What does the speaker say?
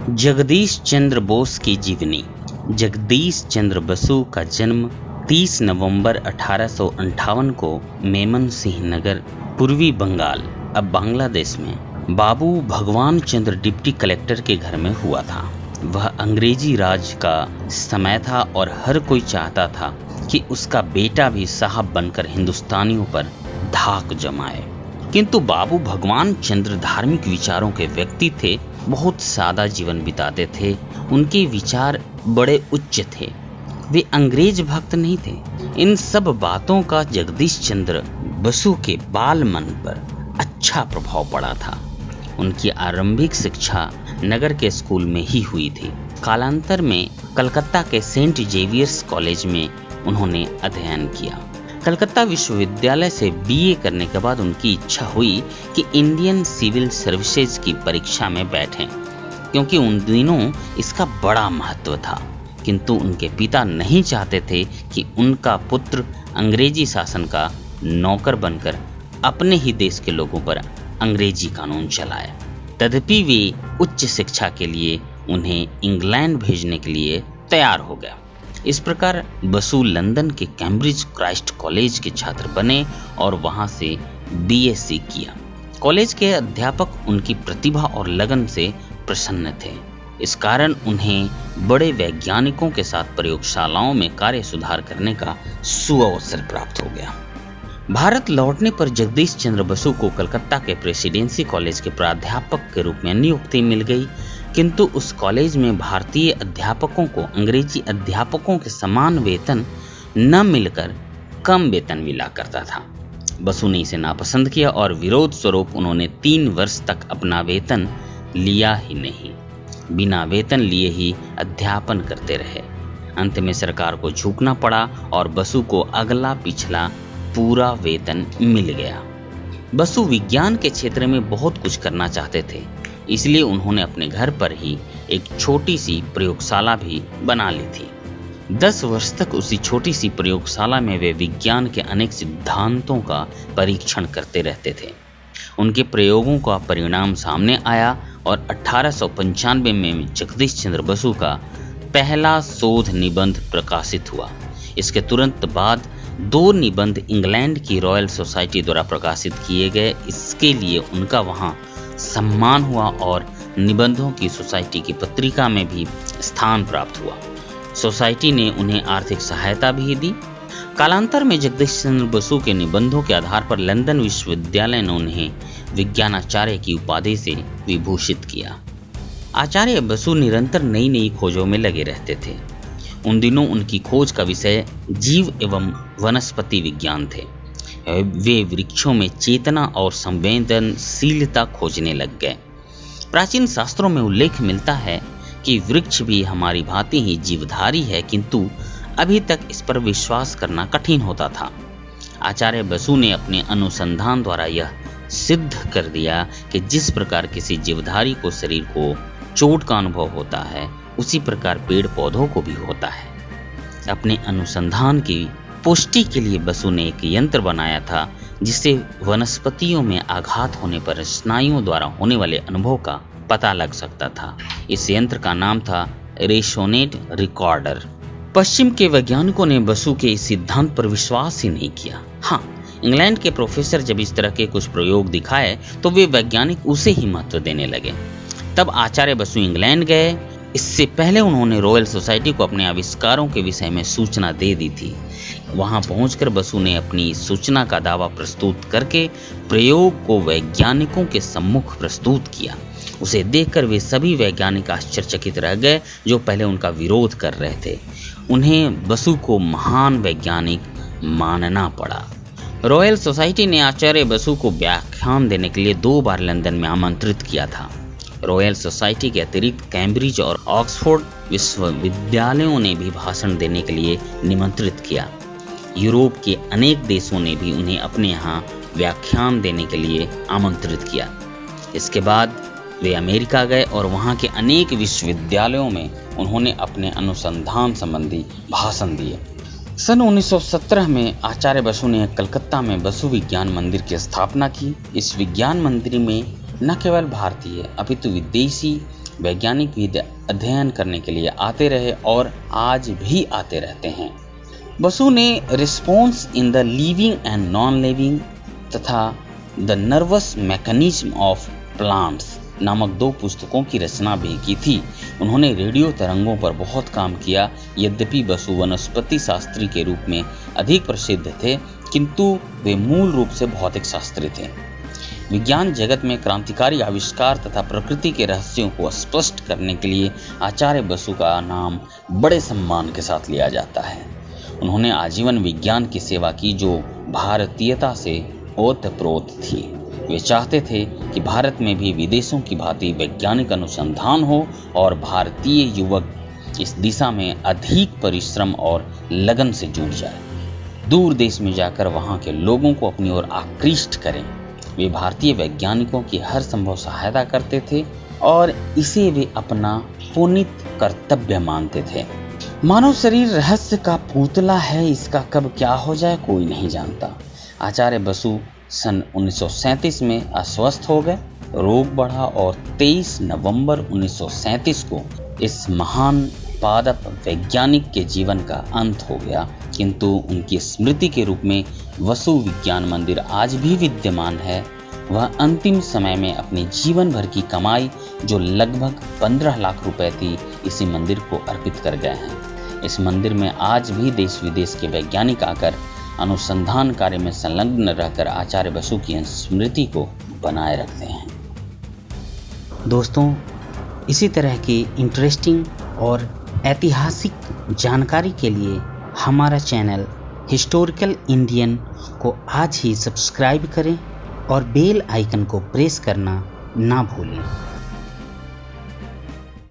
जगदीश चंद्र बोस की जीवनी। जगदीश चंद्र बसु का जन्म 30 नवंबर 1858 को मेमन सिंह नगर, पूर्वी बंगाल, अब बांग्लादेश में बाबू भगवान चंद्र डिप्टी कलेक्टर के घर में हुआ था। वह अंग्रेजी राज का समय था और हर कोई चाहता था कि उसका बेटा भी साहब बनकर हिंदुस्तानियों पर धाक जमाए। किंतु बाबू भगवान चंद्र धार्मिक विचारों के व्यक्ति थे, बहुत सादा जीवन बिताते थे। उनके विचार बड़े उच्च थे, वे अंग्रेज भक्त नहीं थे। इन सब बातों का जगदीश चंद्र बसु के बाल मन पर अच्छा प्रभाव पड़ा था। उनकी आरंभिक शिक्षा नगर के स्कूल में ही हुई थी। कालांतर में कलकत्ता के सेंट जेवियर्स कॉलेज में उन्होंने अध्ययन किया। कलकत्ता विश्वविद्यालय से बीए करने के बाद उनकी इच्छा हुई कि इंडियन सिविल सर्विसेज की परीक्षा में बैठें, क्योंकि उन दिनों इसका बड़ा महत्व था। किंतु उनके पिता नहीं चाहते थे कि उनका पुत्र अंग्रेजी शासन का नौकर बनकर अपने ही देश के लोगों पर अंग्रेजी कानून चलाए। तदपि वे उच्च शिक्षा के लिए उन्हें इंग्लैंड भेजने के लिए तैयार हो गया। इस प्रकार बसु लंदन के कैम्ब्रिज क्राइस्ट कॉलेज के छात्र बने और वहां से बीएससी किया। कॉलेज के अध्यापक उनकी प्रतिभा और लगन से प्रसन्न थे। इस कारण उन्हें बड़े वैज्ञानिकों के साथ प्रयोगशालाओं में कार्य सुधार करने का सुअवसर प्राप्त हो गया। भारत लौटने पर जगदीश चंद्र बसु को कलकत्ता के प्रेसिडेंसी कॉलेज के प्राध्यापक के रूप में नियुक्ति मिल गई। किंतु उस कॉलेज में भारतीय अध्यापकों को अंग्रेजी अध्यापकों के समान वेतन न मिलकर कम वेतन मिला करता था। बसु ने इसे नापसंद किया और विरोध स्वरूप उन्होंने 3 वर्ष तक अपना वेतन लिया ही नहीं, बिना वेतन लिए ही अध्यापन करते रहे। अंत में सरकार को झुकना पड़ा और बसु को अगला पिछला पूरा वेतन मिल गया। बसु विज्ञान के क्षेत्र में बहुत कुछ करना चाहते थे, इसलिए उन्होंने अपने घर पर ही एक छोटी सी प्रयोगशाला भी बना ली थी। 10 वर्ष तक उसी छोटी सी प्रयोगशाला में वे विज्ञान के अनेक सिद्धांतों का परीक्षण करते रहते थे। उनके प्रयोगों का परिणाम सामने आया और 1895 में जगदीश चंद्र बसु का पहला शोध निबंध प्रकाशित हुआ। इसके तुरंत बाद 2 निबंध इंग्लैंड की रॉयल सोसाइटी द्वारा प्रकाशित किए गए। इसके लिए उनका वहां सम्मान हुआ और निबंधों की सोसाइटी की पत्रिका में भी स्थान प्राप्त हुआ। सोसाइटी ने उन्हें आर्थिक सहायता भी दी। कालांतर में जगदीश चंद्र बसु के निबंधों के आधार पर लंदन विश्वविद्यालय ने उन्हें विज्ञानाचार्य की उपाधि से विभूषित किया। आचार्य बसु निरंतर नई नई खोजों में लगे रहते थे। उन दिनों उनकी खोज का विषय जीव एवं वनस्पति विज्ञान थे। वे वृक्षों में चेतना और संवेदनशीलता खोजने लग गए। प्राचीन शास्त्रों में उल्लेख मिलता है कि वृक्ष भी हमारी भांति ही जीवधारी है, किंतु अभी तक इस पर विश्वास करना कठिन होता था। आचार्य बसु ने अपने अनुसंधान द्वारा यह सिद्ध कर दिया कि जिस प्रकार किसी जीवधारी को शरीर को चोट का अनुभव होता है, उसी प्रकार पेड़ पौधों को भी होता है। अपने अनुसंधान की पुष्टि के लिए बसु ने एक यंत्र बनाया था, जिससे वनस्पतियों में आघात होने पर स्नायुओं द्वारा होने वाले अनुभव का पता लग सकता था। इस यंत्र का नाम था रेसोनेट रिकॉर्डर। पश्चिम के वैज्ञानिकों ने बसु के इस सिद्धांत पर विश्वास ही नहीं किया। हाँ, इंग्लैंड के प्रोफेसर जब इस तरह के कुछ प्रयोग दिखाए तो वे वैज्ञानिक उसे ही महत्व देने लगे। तब आचार्य बसु इंग्लैंड गए। इससे पहले उन्होंने रॉयल सोसाइटी को अपने आविष्कारों के विषय में सूचना दे दी थी। वहां पहुंचकर बसु ने अपनी सूचना का दावा प्रस्तुत करके प्रयोग को वैज्ञानिकों के सम्मुख प्रस्तुत किया। उसे देखकर वे सभी वैज्ञानिक आश्चर्यचकित रह गए जो पहले उनका विरोध कर रहे थे। उन्हें बसु को महान वैज्ञानिक मानना पड़ा। रॉयल सोसाइटी ने आचार्य बसु को व्याख्यान देने के लिए 2 बार लंदन में आमंत्रित किया था। रॉयल सोसाइटी के अतिरिक्त कैम्ब्रिज और ऑक्सफोर्ड विश्वविद्यालयों ने भी भाषण देने के लिए निमंत्रित किया। यूरोप के अनेक देशों ने भी उन्हें अपने यहाँ व्याख्यान देने के लिए आमंत्रित किया। इसके बाद वे अमेरिका गए और वहाँ के अनेक विश्वविद्यालयों में उन्होंने अपने अनुसंधान संबंधी भाषण दिए। सन 1917 में आचार्य बसु ने कलकत्ता में बसु विज्ञान मंदिर की स्थापना की। इस विज्ञान मंदिर में न केवल भारतीय अपितु विदेशी वैज्ञानिक भी अध्ययन करने के लिए आते रहे और आज भी आते रहते हैं। बसु ने response in the living and non living तथा the nervous mechanism of plants नामक 2 पुस्तकों की रचना भी की थी। उन्होंने रेडियो तरंगों पर बहुत काम किया। यद्यपि बसु वनस्पति शास्त्री के रूप में अधिक प्रसिद्ध थे, किंतु वे मूल रूप से भौतिक शास्त्री थे। विज्ञान जगत में क्रांतिकारी आविष्कार तथा प्रकृति के रहस्यों को स्पष्ट करने के लिए आचार्य बसु का नाम बड़े सम्मान के साथ लिया जाता है। उन्होंने आजीवन विज्ञान की सेवा की जो भारतीयता से ओतप्रोत थी। वे चाहते थे कि भारत में भी विदेशों की भांति वैज्ञानिक अनुसंधान हो और भारतीय युवक इस दिशा में अधिक परिश्रम और लगन से जुट जाए, दूर देश में जाकर वहां के लोगों को अपनी ओर आकृष्ट करें। वे भारतीय वैज्ञानिकों की हर संभव सहायता करते थे और इसे वे अपना पुनीत कर्तव्य मानते थे। मानव शरीर रहस्य का पुतला है, इसका कब क्या हो जाए कोई नहीं जानता। आचार्य बसु सन 1937 में अस्वस्थ हो गए, रोग बढ़ा और 23 नवंबर 1937 को इस महान पादप वैज्ञानिक के जीवन का अंत हो गया। किंतु उनकी स्मृति के रूप में बसु विज्ञान मंदिर आज भी विद्यमान है। वह अंतिम समय में अपने जीवन भर की कमाई जो लगभग 15 लाख रुपए थी, इसी मंदिर को अर्पित कर गए हैं। इस मंदिर में आज भी देश विदेश के वैज्ञानिक आकर अनुसंधान कार्य में संलग्न रहकर आचार्य बसु की स्मृति को बनाए रखते हैं। दोस्तों, इसी तरह की इंटरेस्टिंग और ऐतिहासिक जानकारी के लिए हमारा चैनल हिस्टोरिकल इंडियन को आज ही सब्सक्राइब करें और बेल आइकन को प्रेस करना ना भूलें।